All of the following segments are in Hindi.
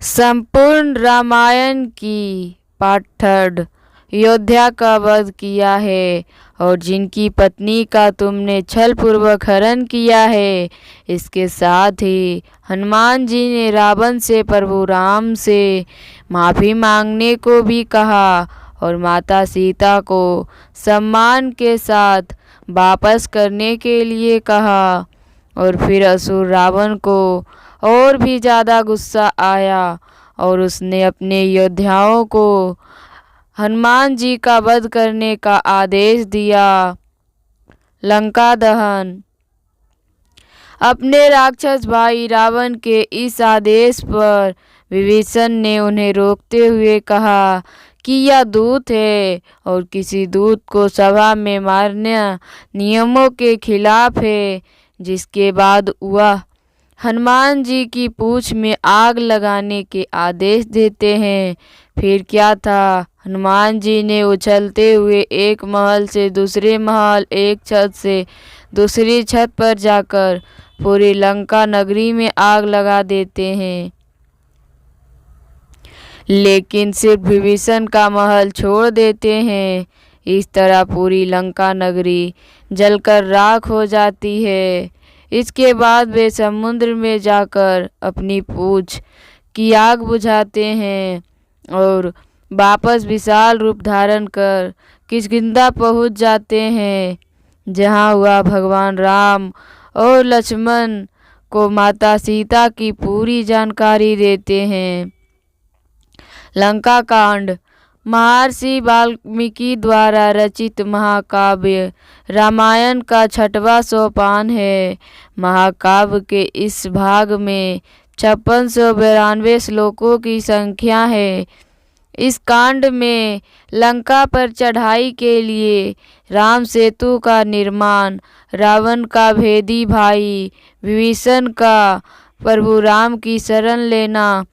संपूर्ण रामायण की पाठड़ अयोध्या का वध किया है और जिनकी पत्नी का तुमने छल पूर्वक हरण किया है। इसके साथ ही हनुमान जी ने रावण से प्रभु राम से माफ़ी मांगने को भी कहा और माता सीता को सम्मान के साथ वापस करने के लिए कहा। और फिर असुर रावण को और भी ज़्यादा गुस्सा आया और उसने अपने योद्धाओं को हनुमान जी का वध करने का आदेश दिया। लंका दहन। अपने राक्षस भाई रावण के इस आदेश पर विभीषण ने उन्हें रोकते हुए कहा कि यह दूत है और किसी दूत को सभा में मारना नियमों के खिलाफ है। जिसके बाद वह हनुमान जी की पूंछ में आग लगाने के आदेश देते हैं। फिर क्या था, हनुमान जी ने उछलते हुए एक महल से दूसरे महल, एक छत से दूसरी छत पर जाकर पूरी लंका नगरी में आग लगा देते हैं। लेकिन सिर्फ विभीषण का महल छोड़ देते हैं। इस तरह पूरी लंका नगरी जलकर राख हो जाती है। इसके बाद वे समुद्र में जाकर अपनी पूंछ की आग बुझाते हैं और वापस विशाल रूप धारण कर किष्किंधा पहुंच जाते हैं, जहां वह भगवान राम और लक्ष्मण को माता सीता की पूरी जानकारी देते हैं। लंका कांड महर्षि वाल्मीकि द्वारा रचित महाकाव्य रामायण का 6वां सोपान है। महाकाव्य के इस भाग में 5692 श्लोकों की संख्या है। इस कांड में लंका पर चढ़ाई के लिए राम सेतु का निर्माण, रावण का भेदी भाई विभीषण का प्रभु राम की शरण लेना,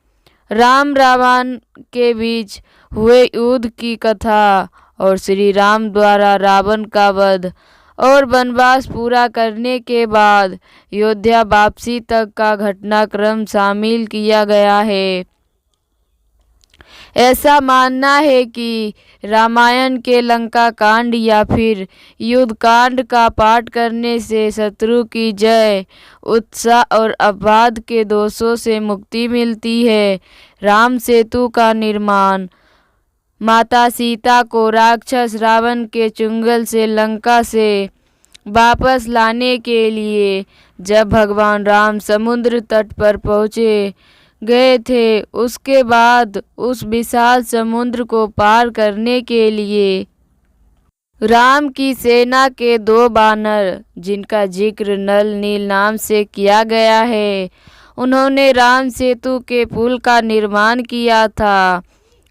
राम रावण के बीच हुए युद्ध की कथा और श्री राम द्वारा रावण का वध और वनवास पूरा करने के बाद अयोध्या वापसी तक का घटनाक्रम शामिल किया गया है। ऐसा मानना है कि रामायण के लंका कांड या फिर युद्ध कांड का पाठ करने से शत्रु की जय, उत्साह और अपवाद के दोषों से मुक्ति मिलती है। राम सेतु का निर्माण माता सीता को राक्षस रावण के चुंगल से लंका से वापस लाने के लिए जब भगवान राम समुद्र तट पर पहुँचे गए थे, उसके बाद उस विशाल समुद्र को पार करने के लिए राम की सेना के 2 बानर, जिनका जिक्र नल नील नाम से किया गया है, उन्होंने राम सेतु के पुल का निर्माण किया था।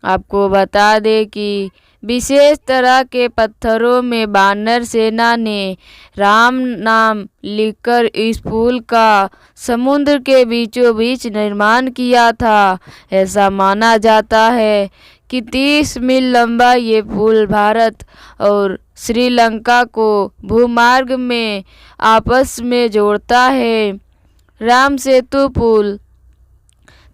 आपको बता दें कि विशेष तरह के पत्थरों में बानर सेना ने राम नाम लिखकर इस पुल का समुद्र के बीचों बीच निर्माण किया था। ऐसा माना जाता है कि 30 मील लंबा ये पुल भारत और श्रीलंका को भूमार्ग में आपस में जोड़ता है। राम सेतु पुल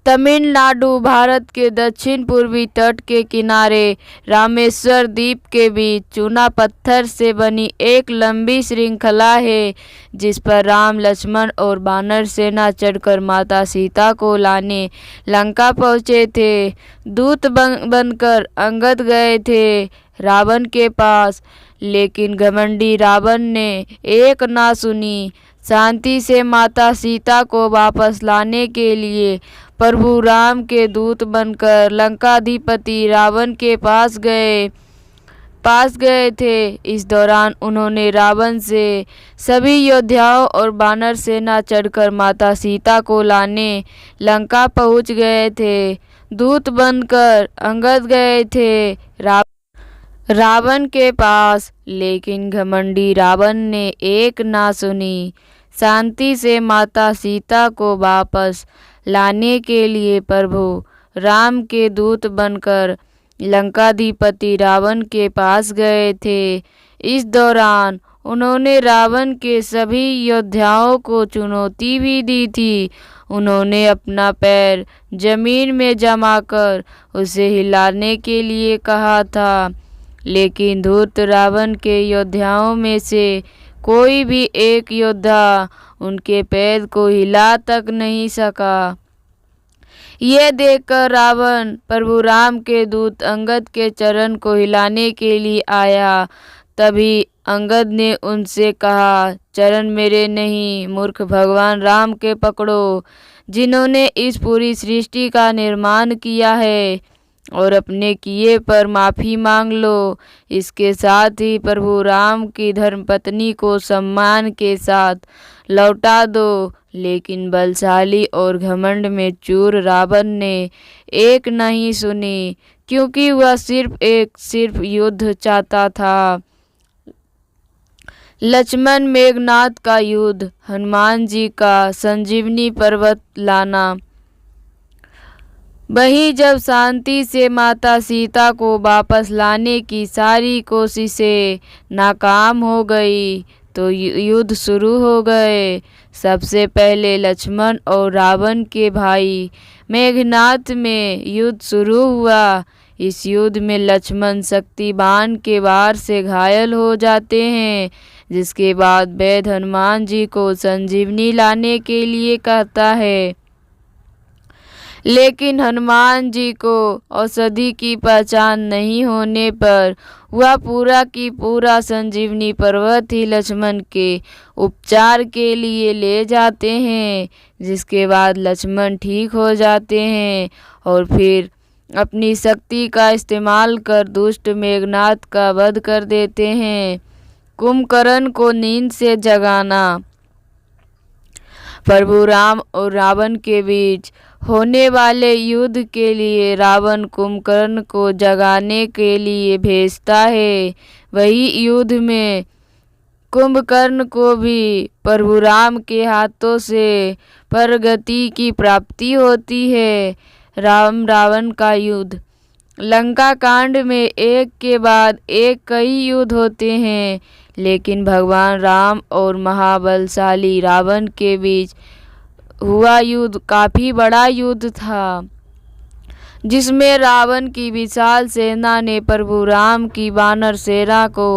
तमिलनाडु भारत के दक्षिण पूर्वी तट के किनारे रामेश्वर द्वीप के बीच चूना पत्थर से बनी एक लंबी श्रृंखला है, जिस पर राम, लक्ष्मण और वानर सेना चढ़कर माता सीता को लाने लंका पहुँचे थे। दूत बनकर अंगद गए थे रावण के पास, लेकिन घमंडी रावण ने एक ना सुनी। शांति से माता सीता को वापस लाने के लिए प्रभु राम के दूत बनकर लंकाधिपति रावण के पास गए थे। इस दौरान उन्होंने रावण से सभी योद्धाओं और वानर सेना चढ़कर माता सीता को लाने लंका पहुंच गए थे। दूत बनकर अंगद गए थे रावण के पास, लेकिन घमंडी रावण ने एक ना सुनी। शांति से माता सीता को वापस लाने के लिए प्रभु राम के दूत बनकर लंकाधिपति रावण के पास गए थे। इस दौरान उन्होंने रावण के सभी योद्धाओं को चुनौती भी दी थी। उन्होंने अपना पैर जमीन में जमाकर उसे हिलाने के लिए कहा था, लेकिन धूर्त रावण के योद्धाओं में से कोई भी एक योद्धा उनके पैर को हिला तक नहीं सका। ये देखकर रावण प्रभु राम के दूत अंगद के चरण को हिलाने के लिए आया। तभी अंगद ने उनसे कहा, चरण मेरे नहीं, मूर्ख भगवान राम के पकड़ो, जिन्होंने इस पूरी सृष्टि का निर्माण किया है, और अपने किए पर माफ़ी मांग लो। इसके साथ ही प्रभु राम की धर्मपत्नी को सम्मान के साथ लौटा दो। लेकिन बलशाली और घमंड में चूर रावण ने एक नहीं सुनी, क्योंकि वह सिर्फ युद्ध चाहता था। लक्ष्मण मेघनाद का युद्ध, हनुमान जी का संजीवनी पर्वत लाना। वहीं जब शांति से माता सीता को वापस लाने की सारी कोशिशें नाकाम हो गई तो युद्ध शुरू हो गए। सबसे पहले लक्ष्मण और रावण के भाई मेघनाद में युद्ध शुरू हुआ। इस युद्ध में लक्ष्मण शक्तिबाण के वार से घायल हो जाते हैं, जिसके बाद वैद्य हनुमान जी को संजीवनी लाने के लिए कहता है। लेकिन हनुमान जी को औषधि की पहचान नहीं होने पर वह पूरा की पूरा संजीवनी पर्वत ही लक्ष्मण के उपचार के लिए ले जाते हैं, जिसके बाद लक्ष्मण ठीक हो जाते हैं और फिर अपनी शक्ति का इस्तेमाल कर दुष्ट मेघनाद का वध कर देते हैं। कुंभकर्ण को नींद से जगाना। प्रभु राम और रावण के बीच होने वाले युद्ध के लिए रावण कुंभकर्ण को जगाने के लिए भेजता है। वही युद्ध में कुंभकर्ण को भी प्रभु राम के हाथों से प्रगति की प्राप्ति होती है। राम रावण का युद्ध। लंका कांड में एक के बाद एक कई युद्ध होते हैं, लेकिन भगवान राम और महाबलशाली रावण के बीच हुआ युद्ध काफ़ी बड़ा युद्ध था, जिसमें रावण की विशाल सेना ने प्रभु राम की वानर सेना को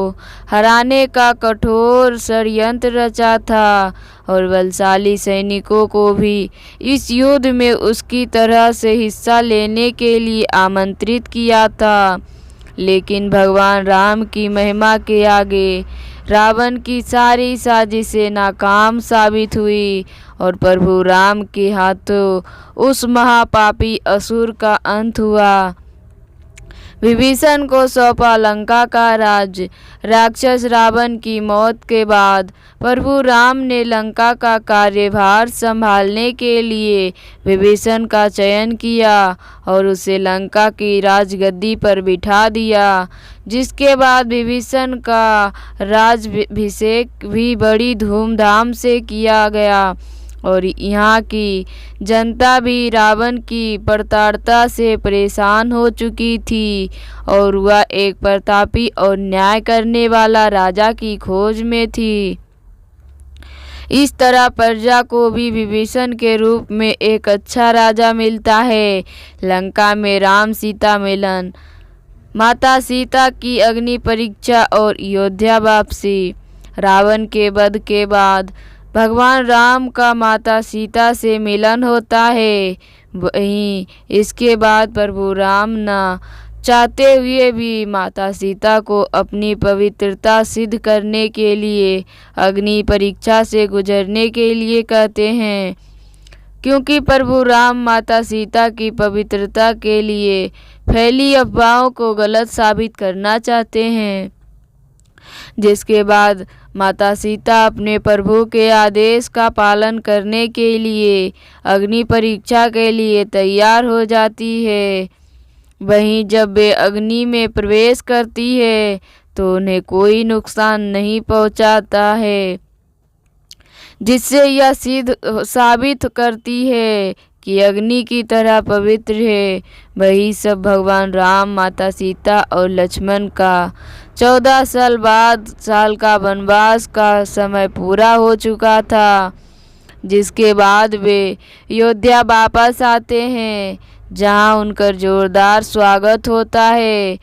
हराने का कठोर षड्यंत्र रचा था और बलशाली सैनिकों को भी इस युद्ध में उसकी तरह से हिस्सा लेने के लिए आमंत्रित किया था। लेकिन भगवान राम की महिमा के आगे रावण की सारी साजिशें नाकाम साबित हुई और प्रभु राम के हाथों उस महापापी असुर का अंत हुआ। विभीषण को सौंपा लंका का राज्य। राक्षस रावण की मौत के बाद प्रभु राम ने लंका का कार्यभार संभालने के लिए विभीषण का चयन किया और उसे लंका की राजगद्दी पर बिठा दिया, जिसके बाद विभीषण का राज्याभिषेक भी बड़ी धूमधाम से किया गया और यहाँ की जनता भी रावण की प्रताड़ना से परेशान हो चुकी थी और वह एक प्रतापी और न्याय करने वाला राजा की खोज में थी। इस तरह प्रजा को भी विभीषण के रूप में एक अच्छा राजा मिलता है। लंका में राम सीता मिलन। माता सीता की अग्नि परीक्षा और अयोध्या वापसी। रावण के वध के बाद भगवान राम का माता सीता से मिलन होता है। वहीं इसके बाद प्रभु राम न चाहते हुए भी माता सीता को अपनी पवित्रता सिद्ध करने के लिए अग्नि परीक्षा से गुजरने के लिए कहते हैं, क्योंकि प्रभु राम माता सीता की पवित्रता के लिए फैली अफवाहों को गलत साबित करना चाहते हैं। जिसके बाद माता सीता अपने प्रभु के आदेश का पालन करने के लिए अग्नि परीक्षा के लिए तैयार हो जाती है। वहीं जब वे अग्नि में प्रवेश करती है तो उन्हें कोई नुकसान नहीं पहुंचाता है, जिससे यह साबित करती है कि अग्नि की तरह पवित्र है। वही सब भगवान राम, माता सीता और लक्ष्मण का 14 साल बाद साल का वनवास का समय पूरा हो चुका था, जिसके बाद वे अयोध्या वापस आते हैं, जहां उनका जोरदार स्वागत होता है।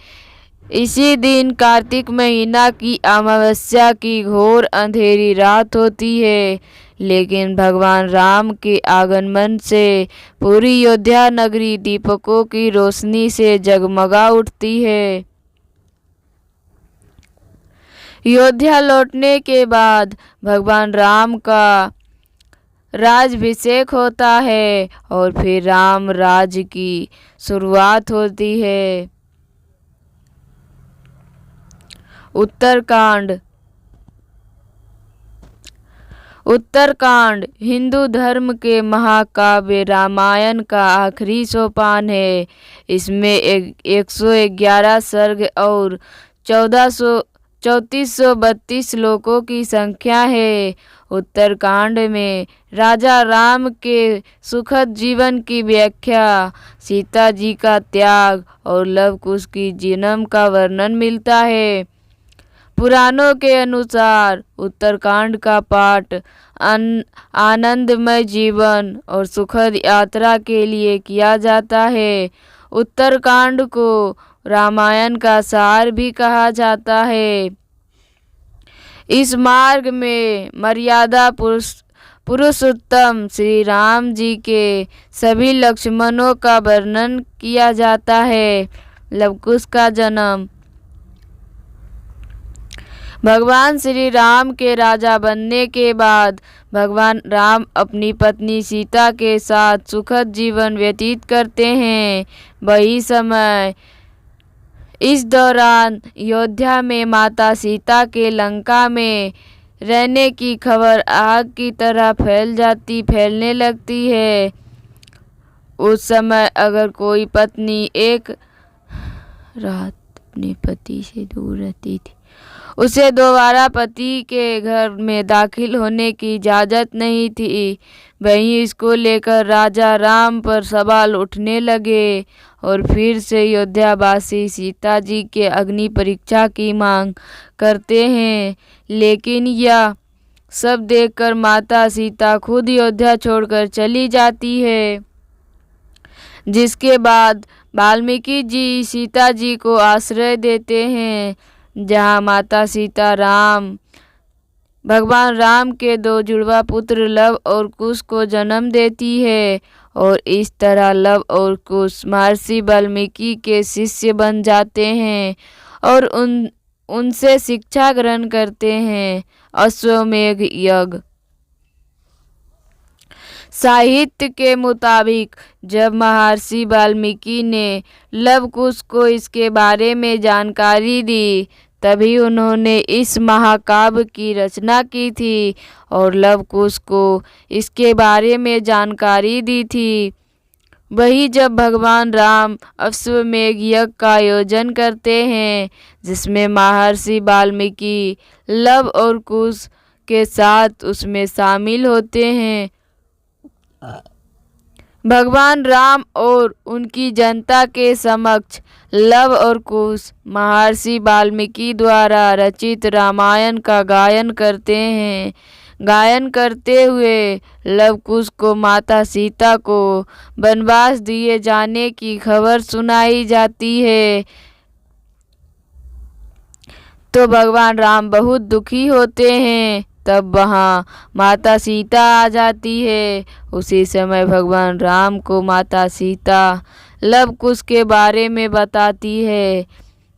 इसी दिन कार्तिक महीना की अमावस्या की घोर अंधेरी रात होती है, लेकिन भगवान राम के आगमन से पूरी अयोध्या नगरी दीपकों की रोशनी से जगमगा उठती है। अयोध्या लौटने के बाद भगवान राम का राज्याभिषेक होता है और फिर राम राज्य की शुरुआत होती है। उत्तरकांड हिंदू धर्म के महाकाव्य रामायण का आखिरी सोपान है। इसमें 111 सर्ग और 3432 श्लोकों की संख्या है। उत्तरकांड में राजा राम के सुखद जीवन की व्याख्या, सीता जी का त्याग और लव कुश की जन्म का वर्णन मिलता है। पुराणों के अनुसार उत्तरकांड का पाठ आनंदमय जीवन और सुखद यात्रा के लिए किया जाता है। उत्तरकांड को रामायण का सार भी कहा जाता है। इस मार्ग में मर्यादा पुरुषोत्तम श्री राम जी के सभी लक्ष्मणों का वर्णन किया जाता है। लवकुश का जन्म। भगवान श्री राम के राजा बनने के बाद भगवान राम अपनी पत्नी सीता के साथ सुखद जीवन व्यतीत करते हैं। वही समय इस दौरान अयोध्या में माता सीता के लंका में रहने की खबर आग की तरह फैलने लगती है। उस समय अगर कोई पत्नी एक रात अपने पति से दूर रहती थी, उसे दोबारा पति के घर में दाखिल होने की इजाज़त नहीं थी। वहीं इसको लेकर राजा राम पर सवाल उठने लगे और फिर से अयोध्यावासी सीता जी के अग्नि परीक्षा की मांग करते हैं। लेकिन यह सब देखकर माता सीता खुद अयोध्या छोड़कर चली जाती है, जिसके बाद वाल्मीकि जी सीता जी को आश्रय देते हैं, जहां माता सीता भगवान राम के 2 जुड़वा पुत्र लव और कुश को जन्म देती है और इस तरह लव और कुश महर्षि वाल्मीकि के शिष्य बन जाते हैं और उनसे शिक्षा ग्रहण करते हैं। अश्वमेध यज्ञ। साहित्य के मुताबिक जब महर्षि वाल्मीकि ने लव कुश को इसके बारे में जानकारी दी, तभी उन्होंने इस महाकाव्य की रचना की थी और लव कुश को इसके बारे में जानकारी दी थी। वही जब भगवान राम अश्वमेध यज्ञ का आयोजन करते हैं, जिसमें महर्षि वाल्मीकि लव और कुश के साथ उसमें शामिल होते हैं। भगवान राम और उनकी जनता के समक्ष लव और कुश महर्षि वाल्मीकि द्वारा रचित रामायण का गायन करते हैं। गायन करते हुए लव कुश को माता सीता को वनवास दिए जाने की खबर सुनाई जाती है, तो भगवान राम बहुत दुखी होते हैं। तब वहाँ माता सीता आ जाती है। उसी समय भगवान राम को माता सीता लव कुश के बारे में बताती है।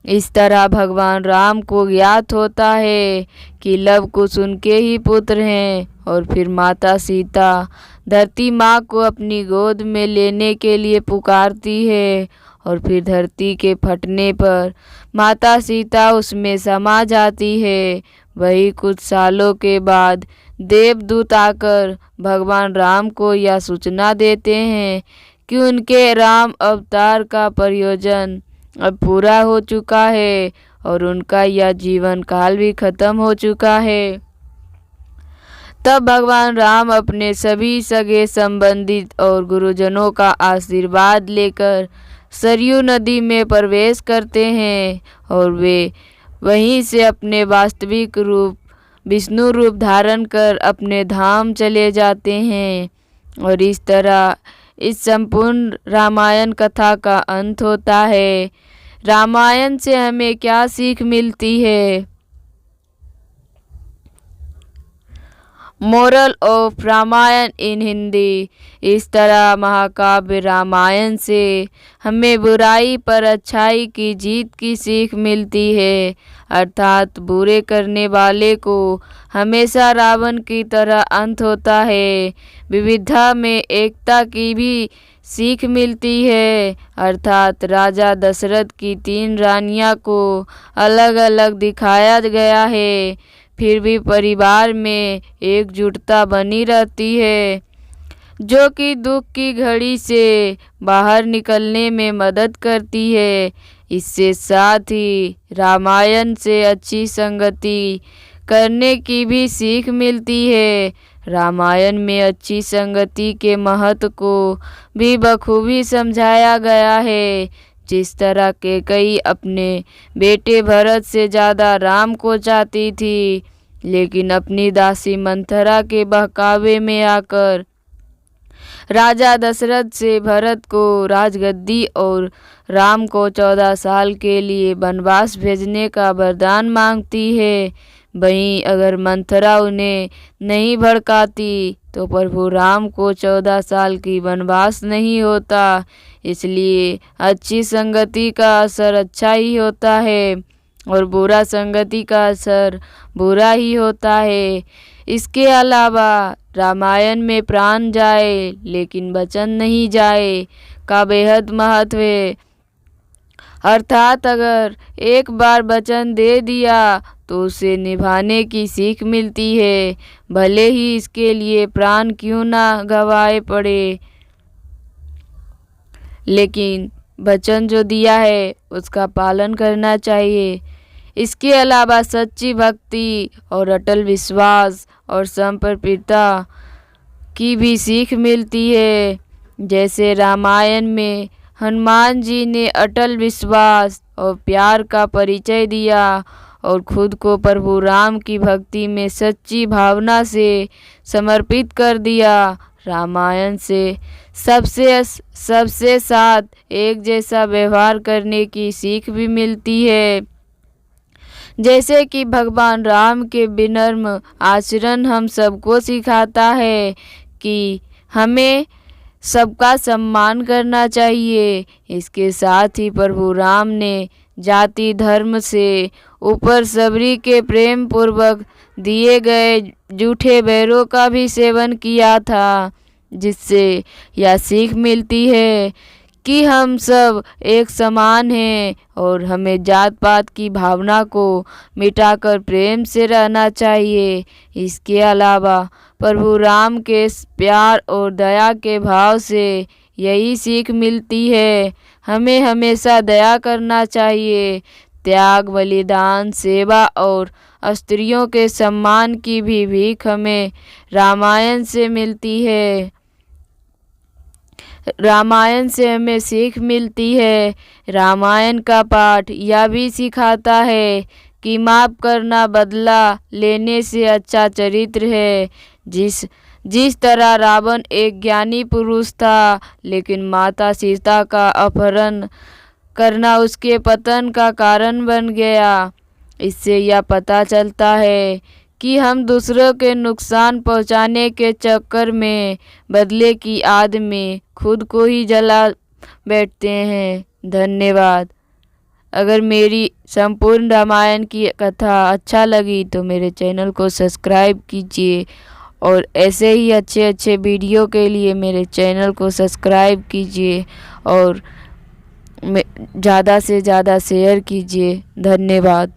इस तरह भगवान राम को ज्ञात होता है कि लव कुश उनके ही पुत्र हैं और फिर माता सीता धरती माँ को अपनी गोद में लेने के लिए पुकारती है और फिर धरती के फटने पर माता सीता उसमें समा जाती है। वही कुछ सालों के बाद देवदूत आकर भगवान राम को यह सूचना देते हैं कि उनके राम अवतार का प्रयोजन अब पूरा हो चुका है और उनका यह जीवन काल भी खत्म हो चुका है। तब भगवान राम अपने सभी सगे संबंधित और गुरुजनों का आशीर्वाद लेकर सरयू नदी में प्रवेश करते हैं और वे वहीं से अपने वास्तविक रूप विष्णु रूप धारण कर अपने धाम चले जाते हैं। और इस तरह इस संपूर्ण रामायण कथा का अंत होता है। रामायण से हमें क्या सीख मिलती है? मोरल ऑफ रामायण इन हिंदी। इस तरह महाकाव्य रामायण से हमें बुराई पर अच्छाई की जीत की सीख मिलती है, अर्थात बुरे करने वाले को हमेशा रावण की तरह अंत होता है। विविधता में एकता की भी सीख मिलती है, अर्थात राजा दशरथ की 3 रानियां को अलग अलग दिखाया गया है, फिर भी परिवार में एकजुटता बनी रहती है, जो कि दुख की घड़ी से बाहर निकलने में मदद करती है। इससे साथ ही रामायण से अच्छी संगति करने की भी सीख मिलती है। रामायण में अच्छी संगति के महत्व को भी बखूबी समझाया गया है। जिस तरह कैकेयी अपने बेटे भरत से ज़्यादा राम को चाहती थी, लेकिन अपनी दासी मंथरा के बहकावे में आकर राजा दशरथ से भरत को राजगद्दी और राम को 14 साल के लिए वनवास भेजने का वरदान मांगती है। वहीं अगर मंथरा उन्हें नहीं भड़काती तो प्रभु राम को 14 साल की वनवास नहीं होता। इसलिए अच्छी संगति का असर अच्छा ही होता है और बुरा संगति का असर बुरा ही होता है। इसके अलावा रामायण में प्राण जाए लेकिन वचन नहीं जाए का बेहद महत्व है, अर्थात अगर एक बार वचन दे दिया तो उसे निभाने की सीख मिलती है, भले ही इसके लिए प्राण क्यों ना गंवाए पड़े, लेकिन वचन जो दिया है उसका पालन करना चाहिए। इसके अलावा सच्ची भक्ति और अटल विश्वास और समर्पितता की भी सीख मिलती है। जैसे रामायण में हनुमान जी ने अटल विश्वास और प्यार का परिचय दिया और खुद को प्रभु राम की भक्ति में सच्ची भावना से समर्पित कर दिया। रामायण से सबसे साथ एक जैसा व्यवहार करने की सीख भी मिलती है। जैसे कि भगवान राम के विनम्र आचरण हम सबको सिखाता है कि हमें सबका सम्मान करना चाहिए। इसके साथ ही प्रभु राम ने जाति धर्म से ऊपर सबरी के प्रेम पूर्वक दिए गए जूठे बैरों का भी सेवन किया था, जिससे यह सीख मिलती है कि हम सब एक समान हैं और हमें जात पात की भावना को मिटाकर प्रेम से रहना चाहिए। इसके अलावा प्रभु राम के प्यार और दया के भाव से यही सीख मिलती है, हमें हमेशा दया करना चाहिए। त्याग, बलिदान, सेवा और स्त्रियों के सम्मान की भी भीख हमें रामायण से मिलती है। रामायण से हमें सीख मिलती है। रामायण का पाठ यह भी सिखाता है कि माफ़ करना बदला लेने से अच्छा चरित्र है। जिस तरह रावण एक ज्ञानी पुरुष था, लेकिन माता सीता का अपहरण करना उसके पतन का कारण बन गया। इससे यह पता चलता है कि हम दूसरों के नुकसान पहुंचाने के चक्कर में बदले की आद में खुद को ही जला बैठते हैं। धन्यवाद। अगर मेरी संपूर्ण रामायण की कथा अच्छा लगी तो मेरे चैनल को सब्सक्राइब कीजिए और ऐसे ही अच्छे अच्छे वीडियो के लिए मेरे चैनल को सब्सक्राइब कीजिए और ज़्यादा से ज़्यादा शेयर कीजिए। धन्यवाद।